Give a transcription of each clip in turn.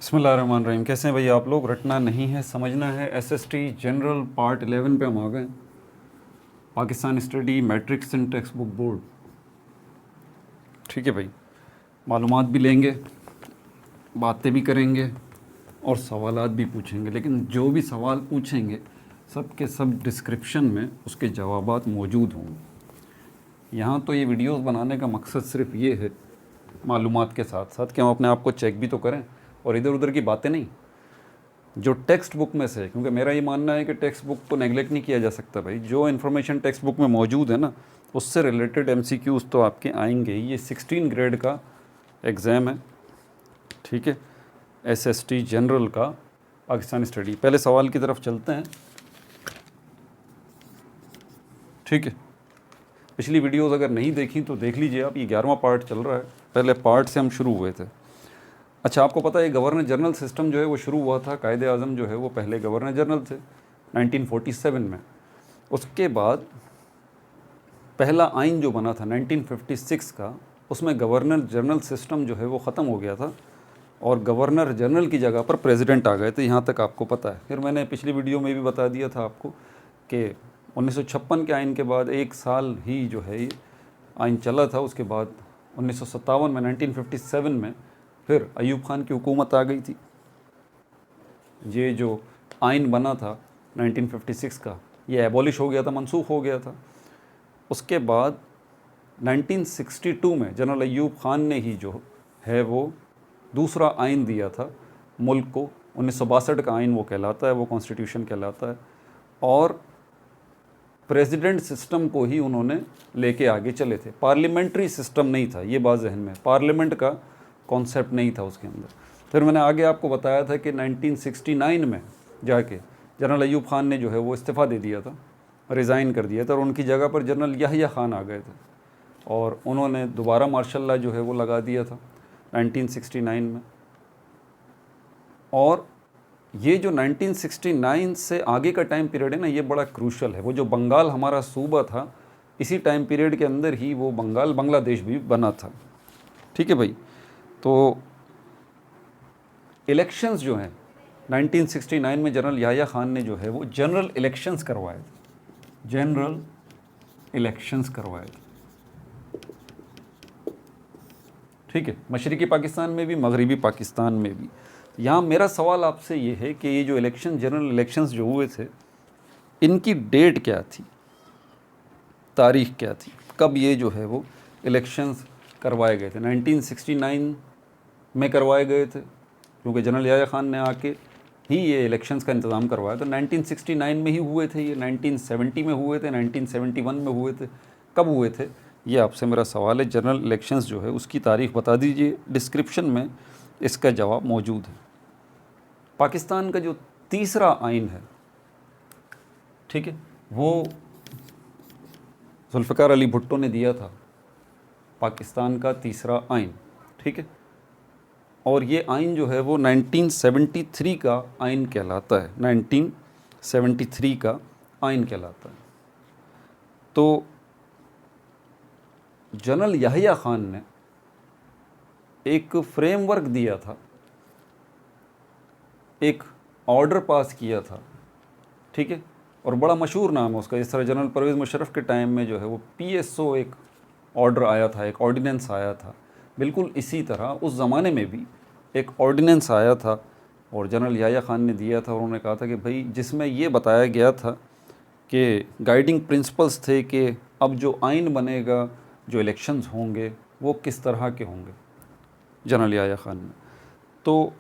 बिस्मिल्लाहिर्रहमानिर्रहीम। कैसे हैं भाई आप लोग? रटना नहीं है, समझना है। एसएसटी जनरल पार्ट 11 पे हम आ गए। Pakistan study matrix and text book board. ठीक है भाई, मालूमात भी लेंगे, बातें भी करेंगे और सवालात भी पूछेंगे। लेकिन जो भी सवाल पूछेंगे सब के सब डिस्क्रिप्शन में उसके जवाबात मौजूद होंगे। यहाँ तो ये वीडियोस बनाने का मकसद सिर्फ ये है, मालूमात के साथ साथ कि हम अपने आप को चेक भी तो करें और इधर उधर की बातें नहीं जो टेक्स्ट बुक में से। क्योंकि मेरा ये मानना है कि टेक्स्ट बुक को नेगलेक्ट नहीं किया जा सकता भाई। जो इन्फॉर्मेशन टेक्स्ट बुक में मौजूद है ना, उससे रिलेटेड एमसीक्यूज़ तो आपके आएंगे ही। ये 16 ग्रेड का एग्ज़ाम है, ठीक है, एसएसटी जनरल का पाकिस्तान स्टडी। पहले सवाल की तरफ चलते हैं, ठीक है। पिछली वीडियोज़ अगर नहीं देखी तो देख लीजिए आप, ये 11वां पार्ट चल रहा है। पहले पार्ट से हम शुरू हुए थे। अच्छा, आपको पता है गवर्नर जनरल सिस्टम जो है वो शुरू हुआ था, कायदे आज़म जो है वो पहले गवर्नर जनरल थे 1947 में। उसके बाद पहला आइन जो बना था 1956 का, उसमें गवर्नर जनरल सिस्टम जो है वो ख़त्म हो गया था और गवर्नर जनरल की जगह पर प्रेसिडेंट आ गए थे। यहाँ तक आपको पता है। फिर मैंने पिछली वीडियो में भी बता दिया था आपको कि 1956 के आइन के बाद एक साल ही जो है ये आइन चला था। उसके बाद 1957 में 1957 में फिर अयूब खान की हुकूमत आ गई थी। ये जो आइन बना था 1956 का, ये एबॉलिश हो गया था, मनसूख हो गया था। उसके बाद 1962 में जनरल अयूब खान ने ही जो है वो दूसरा आइन दिया था मुल्क को। 1962 का आइन वो कहलाता है, वो कॉन्स्टिट्यूशन कहलाता है। और प्रेसिडेंट सिस्टम को ही उन्होंने लेके आगे चले थे। पार्लियामेंट्री सिस्टम नहीं था, ये बात जहन में, पार्लियामेंट का कॉन्सेप्ट नहीं था उसके अंदर। फिर मैंने आगे आपको बताया था कि 1969 में जाके जनरल अयूब खान ने जो है वो इस्तीफ़ा दे दिया था, रिज़ाइन कर दिया था और उनकी जगह पर जनरल याहिया खान आ गए थे और उन्होंने दोबारा मार्शल लॉ जो है वो लगा दिया था 1969 में। और ये जो 1969 से आगे का टाइम पीरियड है ना, ये बड़ा क्रूशल है। वो जो बंगाल हमारा सूबा था, इसी टाइम पीरियड के अंदर ही वो बंगाल बांग्लादेश भी बना था। ठीक है भाई। तो इलेक्शंस जो हैं 1969 में जनरल याहिया खान ने जो है वो जनरल इलेक्शंस करवाए थे, जनरल इलेक्शंस करवाए थे। ठीक है, मशरिकी पाकिस्तान में भी, मगरिबी पाकिस्तान में भी। यहाँ मेरा सवाल आपसे ये है कि ये जो इलेक्शन, जनरल इलेक्शंस जो हुए थे, इनकी डेट क्या थी, तारीख़ क्या थी, कब ये जो है वो इलेक्शंस करवाए गए थे? 1969 में करवाए गए थे क्योंकि जनरल याहिया खान ने आके ही ये इलेक्शंस का इंतज़ाम करवाया। तो 1969 में ही हुए थे ये, 1970 में हुए थे, 1971 में हुए थे, कब हुए थे? ये आपसे मेरा सवाल है। जनरल इलेक्शंस जो है उसकी तारीख़ बता दीजिए, डिस्क्रिप्शन में इसका जवाब मौजूद है। पाकिस्तान का जो तीसरा आइन है, ठीक है, वो जुल्फ़िकार अली भुट्टो ने दिया था, पाकिस्तान का तीसरा आइन। ठीक है, और ये आइन जो है वो 1973 का आइन कहलाता है, 1973 का आइन कहलाता है। तो जनरल याहिया खान ने एक फ्रेमवर्क दिया था, एक ऑर्डर पास किया था, ठीक है, और बड़ा मशहूर नाम है उसका। इस तरह जनरल परवेज़ मुशर्रफ के टाइम में जो है वो PSO एक ऑर्डर आया था, एक ऑर्डिनेंस आया था। बिल्कुल इसी तरह उस ज़माने में भी एक ऑर्डिनेंस आया था और जनरल याहिया खान ने दिया था। और उन्होंने कहा था कि भाई, जिसमें ये बताया गया था कि गाइडिंग प्रिंसिपल्स थे कि अब जो आइन बनेगा, जो इलेक्शंस होंगे, वो किस तरह के होंगे, जनरल याहिया खान ने। तो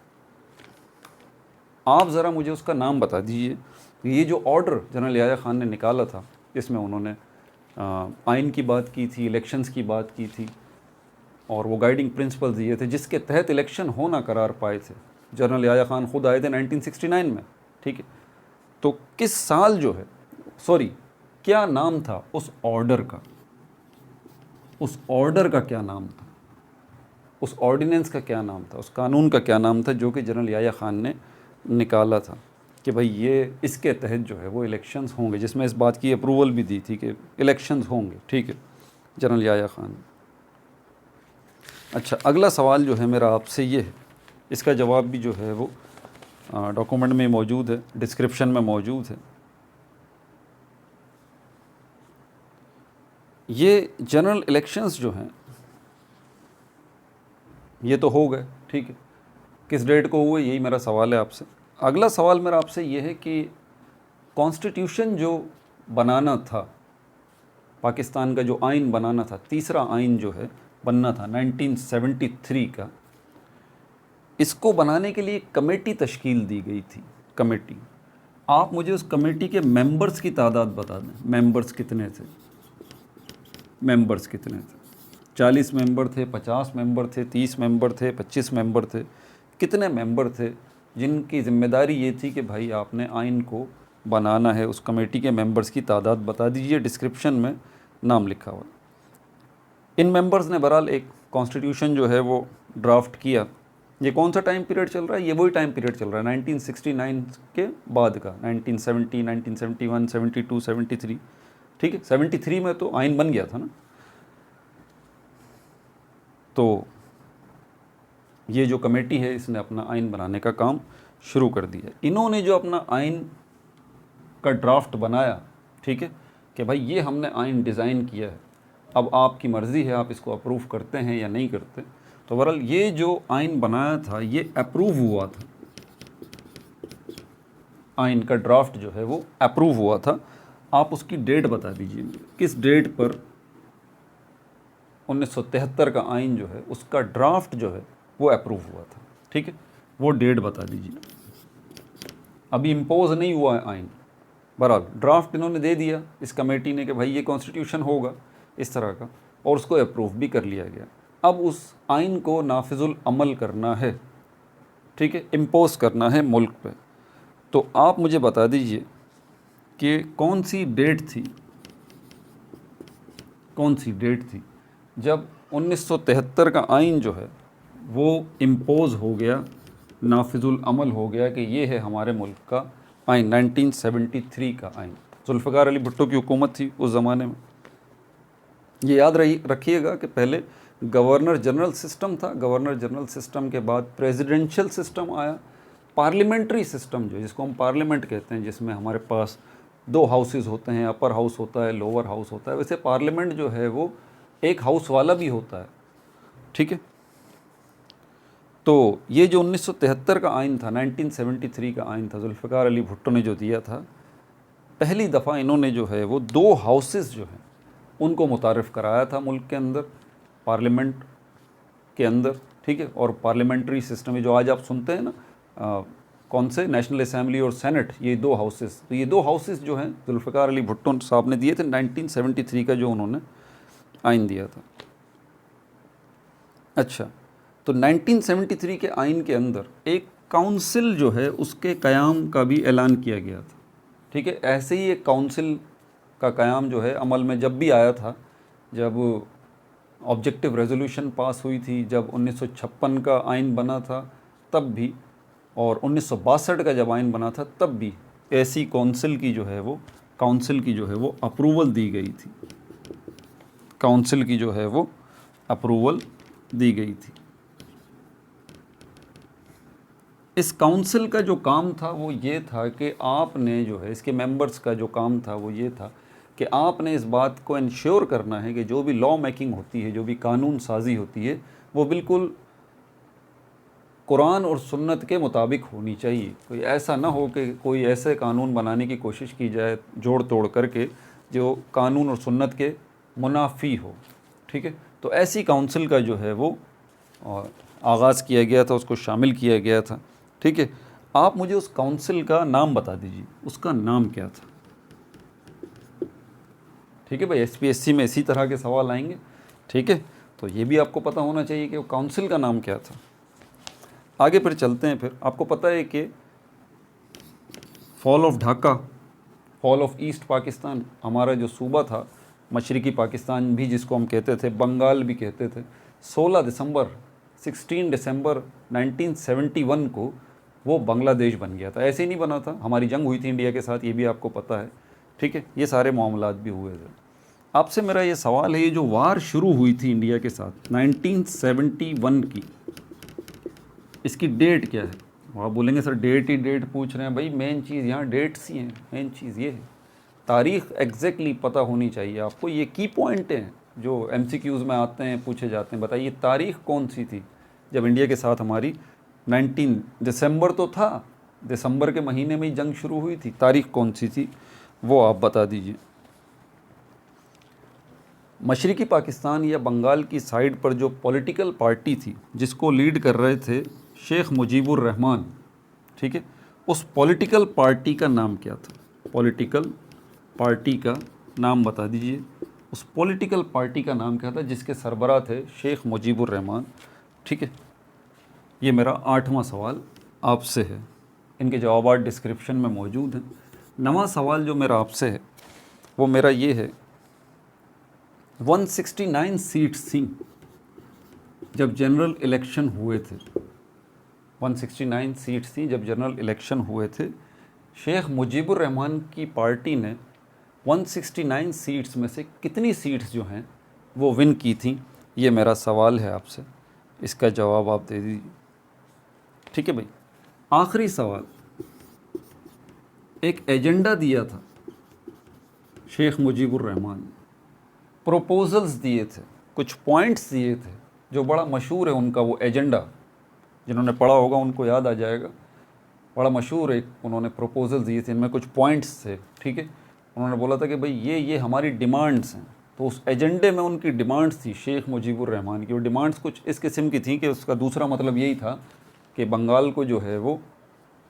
आप ज़रा मुझे उसका नाम बता दीजिए। ये जो ऑर्डर जनरल याहिया खान ने निकाला था, इसमें उन्होंने आइन की बात की थी, इलेक्शंस की बात की थी और वो गाइडिंग प्रिंसिपल्स दिए थे जिसके तहत इलेक्शन होना करार पाए थे। जनरल याहिया खान खुद आए थे 1969 में। ठीक है, तो किस साल जो है, सॉरी, क्या नाम था उस ऑर्डर का, उस ऑर्डर का क्या नाम था, उस ऑर्डिनेंस का क्या नाम था, उस कानून का क्या नाम था जो कि जनरल याहिया खान ने निकाला था कि भाई ये इसके तहत जो है वो इलेक्शंस होंगे, जिसमें इस बात की अप्रूवल भी दी थी कि इलेक्शंस होंगे। ठीक है, जनरल याहिया खान। अच्छा, अगला सवाल जो है मेरा आपसे ये है इसका जवाब भी जो है वो डॉक्यूमेंट में मौजूद है, डिस्क्रिप्शन में मौजूद है। ये जनरल इलेक्शंस जो हैं ये तो हो गए, ठीक है। किस डेट को हुए, यही मेरा सवाल है आपसे। अगला सवाल मेरा आपसे ये है कि कॉन्स्टिट्यूशन जो बनाना था, पाकिस्तान का जो आइन बनाना था, तीसरा आइन जो है बनना था 1973 का, इसको बनाने के लिए एक कमेटी तश्कील दी गई थी। कमेटी, आप मुझे उस कमेटी के मेंबर्स की तादाद बता दें। मेंबर्स कितने थे? मेंबर्स कितने थे? 40 मेंबर थे, 50 मेंबर थे, 30 मेंबर थे, 25 मेंबर थे? कितने मेंबर थे जिनकी ज़िम्मेदारी ये थी कि भाई आपने आइन को बनाना है? उस कमेटी के मेंबर्स की तादाद बता दीजिए, डिस्क्रिप्शन में नाम लिखा हुआ। इन मेंबर्स ने बहरहाल एक कॉन्स्टिट्यूशन जो है वो ड्राफ्ट किया। ये कौन सा टाइम पीरियड चल रहा है? ये वही टाइम पीरियड चल रहा है 1969 के बाद का, 1970, 1971, 72, 73, ठीक है। 73 में तो आइन बन गया था ना। तो ये जो कमेटी है इसने अपना आइन बनाने का काम शुरू कर दिया। इन्होंने जो अपना आइन का ड्राफ्ट बनाया, ठीक है, कि भाई ये हमने आइन डिज़ाइन किया है, अब आपकी मर्ज़ी है आप इसको अप्रूव करते हैं या नहीं करते। तो बहरहाल ये जो आइन बनाया था ये अप्रूव हुआ था, आइन का ड्राफ्ट जो है वो अप्रूव हुआ था। आप उसकी डेट बता दीजिए, किस डेट पर 1973 का आइन जो है उसका ड्राफ्ट जो है वो अप्रूव हुआ था, ठीक है, वो डेट बता दीजिए। अभी इम्पोज नहीं हुआ है आइन, बहरहाल ड्राफ्ट इन्होंने दे दिया इस कमेटी ने कि भाई ये कॉन्स्टिट्यूशन होगा इस तरह का, और उसको अप्रूव भी कर लिया गया। अब उस आइन को नाफिजुल अमल करना है, ठीक है, इम्पोज करना है मुल्क पे। तो आप मुझे बता दीजिए कि कौन सी डेट थी, कौन सी डेट थी जब 1973 का आइन जो है वो इम्पोज हो गया, नाफिजुल अमल हो गया कि ये है हमारे मुल्क का आइन, 1973 का आइन। जुल्फ़िकार अली भुट्टो की हुकूमत थी उस ज़माने में। ये याद रखिएगा कि पहले गवर्नर जनरल सिस्टम था, गवर्नर जनरल सिस्टम के बाद प्रेसिडेंशियल सिस्टम आया, पार्लियामेंट्री सिस्टम जो जिसको हम पार्लियामेंट कहते हैं, जिसमें हमारे पास 2 हाउसेस होते हैं, अपर हाउस होता है, लोअर हाउस होता है। वैसे पार्लियामेंट जो है वो एक हाउस वाला भी होता है, ठीक है। तो ये जो 1973 का आइन था, 1973 का आइन था, जुल्फ़िकार अली भुट्टो ने जो दिया था, पहली दफ़ा इन्होंने जो है वो 2 हाउसेस जो हैं उनको मुतारिफ़ कराया था मुल्क के अंदर, पार्लियामेंट के अंदर, ठीक है। और पार्लियामेंट्री सिस्टम में जो आज आप सुनते हैं ना, कौन से, नेशनल असम्बली और सेनेट, ये 2 हाउसेस, तो ये 2 हाउसेस जो हैं जुल्फ़िकार अली भुट्टो साहब ने दिए थे 1973 का जो उन्होंने आइन दिया था। अच्छा, तो 1973 के आइन के अंदर एक काउंसिल जो है उसके क़याम का भी ऐलान किया गया था, ठीक है। ऐसे ही एक काउंसिल का क़याम जो है अमल में जब भी आया था, जब ऑब्जेक्टिव रेजोल्यूशन पास हुई थी, जब 1956 का आइन बना था तब भी, और 1962 का जब आइन बना था तब भी ऐसी काउंसिल की जो है वो, काउंसिल की जो है वो अप्रूवल दी गई थी, काउंसिल की जो है वो अप्रूवल दी गई थी। इस काउंसिल का जो काम था वो ये था कि आपने जो है, इसके मेंबर्स का जो काम था वो ये था कि आपने इस बात को इंश्योर करना है कि जो भी लॉ मेकिंग होती है, जो भी कानून साजी होती है, वो बिल्कुल कुरान और सुन्नत के मुताबिक होनी चाहिए। कोई ऐसा ना हो कि कोई ऐसे कानून बनाने की कोशिश की जाए जोड़ तोड़ करके जो कानून और सुन्नत के मुनाफी हो, ठीक है। तो ऐसी काउंसिल का जो है वो आगाज़ किया गया था, उसको शामिल किया गया था, ठीक है। आप मुझे उस काउंसिल का नाम बता दीजिए, उसका नाम क्या था, ठीक है भाई। SPSC में इसी तरह के सवाल आएंगे, ठीक है, तो ये भी आपको पता होना चाहिए कि वो काउंसिल का नाम क्या था। आगे फिर चलते हैं। फिर आपको पता है कि fall of Dhaka, fall of east Pakistan, हमारा जो सूबा था मशरक़ी पाकिस्तान भी जिसको हम कहते थे, बंगाल भी कहते थे, 16 दिसंबर 1971 को वो बांग्लादेश बन गया था। ऐसे ही नहीं बना था, हमारी जंग हुई थी इंडिया के साथ, ये भी आपको पता है, ठीक है। ये सारे मामलात भी हुए थे। आपसे मेरा ये सवाल है, ये जो वार शुरू हुई थी इंडिया के साथ 1971 की, इसकी डेट क्या है? वो आप बोलेंगे सर डेट ही डेट पूछ रहे हैं। भाई मेन चीज़ यहाँ डेट्स ही हैं, मेन चीज़ ये है, तारीख़ एग्जैक्टली पता होनी चाहिए आपको। ये की पॉइंट हैं जो MCQs में आते हैं, पूछे जाते हैं। बताइए तारीख़ कौन सी थी जब इंडिया के साथ हमारी 19 दिसंबर तो था, दिसंबर के महीने में ही जंग शुरू हुई थी, तारीख़ कौन सी थी वो आप बता दीजिए। मशरक़ी पाकिस्तान या बंगाल की साइड पर जो पॉलिटिकल पार्टी थी जिसको लीड कर रहे थे शेख मुजीबुर रहमान, ठीक है, उस पॉलिटिकल पार्टी का नाम क्या था? पॉलिटिकल पार्टी का नाम बता दीजिए। उस पॉलिटिकल पार्टी का नाम क्या था जिसके सरबराह थे शेख मुजीबुर रहमान? ठीक है, ये मेरा 8वां सवाल आपसे है। इनके जवाब डिस्क्रिप्शन में मौजूद हैं। 9वां सवाल जो मेरा आपसे है वो मेरा ये है, 169 सीट्स थी जब जनरल इलेक्शन हुए थे। 169 सीट्स थी जब जनरल इलेक्शन हुए थे। शेख मुजीबुर रहमान की पार्टी ने 169 सीट्स में से कितनी सीट्स जो हैं वो विन की थी? ये मेरा सवाल है आपसे, इसका जवाब आप दे दीजिए। ठीक है भाई, आखिरी सवाल, एक एजेंडा दिया था शेख मुजीबुर रहमान ने, प्रपोजल्स दिए थे, कुछ पॉइंट्स दिए थे जो बड़ा मशहूर है उनका वो एजेंडा। जिन्होंने पढ़ा होगा उनको याद आ जाएगा, बड़ा मशहूर एक उन्होंने प्रपोजल दिए थे, इनमें कुछ पॉइंट्स थे। ठीक है, उन्होंने बोला था कि भाई ये हमारी डिमांड्स हैं। तो उस एजेंडे में उनकी डिमांड्स थी शेख मुजीबुर रहमान की। वो डिमांड्स कुछ इस किस्म की थी कि उसका दूसरा मतलब यही था कि बंगाल को जो है वो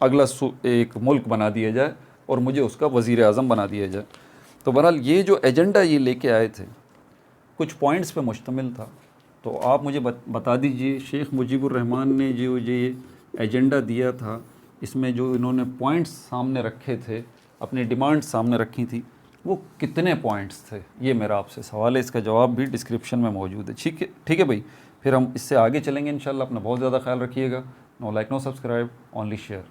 अगला एक मुल्क बना दिया जाए और मुझे उसका वज़ीर आज़म बना दिया जाए। तो बहरहाल ये जो एजेंडा ये लेके आए थे कुछ पॉइंट्स पे मुश्तमिल था। तो आप मुझे बता दीजिए शेख मुजीबुर रहमान ने जो ये एजेंडा दिया था इसमें जो इन्होंने पॉइंट्स सामने रखे थे, अपनी डिमांड्स सामने रखी थी, वो कितने पॉइंट्स थे? ये मेरा आपसे सवाल है, इसका जवाब भी डिस्क्रिप्शन में मौजूद है। ठीक है भाई, फिर हम इससे आगे चलेंगे इंशाल्लाह। अपना बहुत ज़्यादा ख्याल रखिएगा। No like no subscribe, only share.